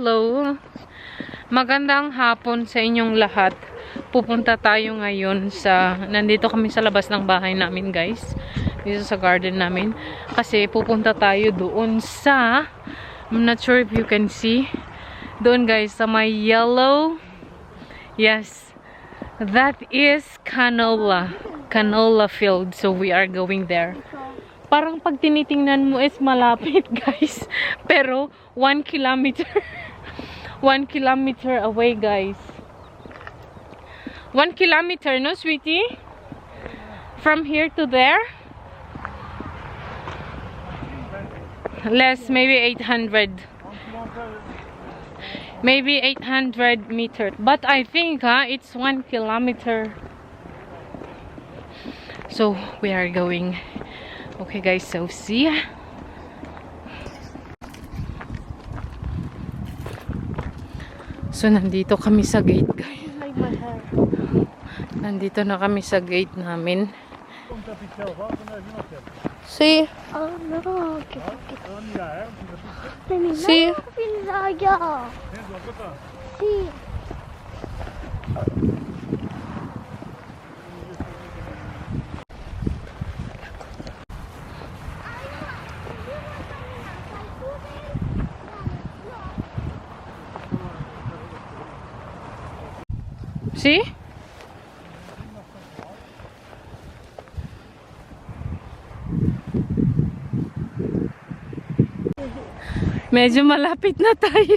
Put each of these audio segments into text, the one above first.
Hello! Magandang hapon sa inyong lahat. Pupunta tayo ngayon nandito kami sa labas ng bahay namin, guys. Dito sa garden namin. Kasi pupunta tayo doon I'm not sure if you can see. Doon, guys, sa may yellow. Yes. That is canola. Canola field. So we are going there. Parang pag tinitingnan mo is malapit, guys. Pero 1 kilometer. 1 kilometer away, guys. 1 kilometer, no, sweetie? From here to there? Less, maybe 800. Maybe 800 meters. But I think it's 1 kilometer. So we are going. Okay, guys, so see ya. So nandito kami sa gate, guys. Nandito na kami sa gate namin. See? Oh no. See? See? See? Medyo malapit na tayo.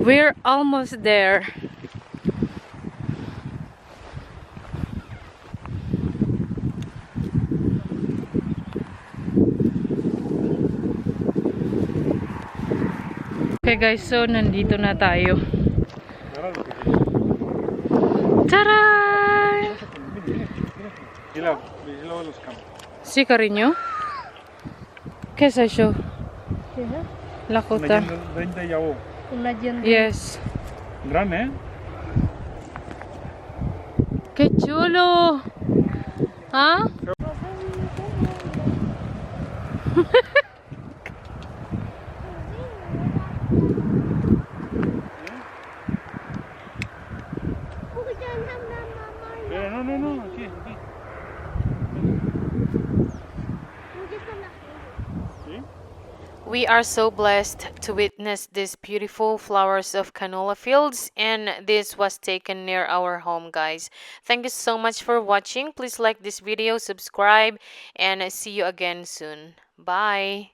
We're almost there. Okay, guys, so nandito na tayo. Taray! Sí, cariño. ¿Qué es eso? La jota. Yes. Grande, ¿eh? ¡Qué chulo! ¿Ah? No, aquí. We are so blessed to witness these beautiful flowers of canola fields, and this was taken near our home, guys. Thank you so much for watching. Please like this video, subscribe, and see you again soon. Bye.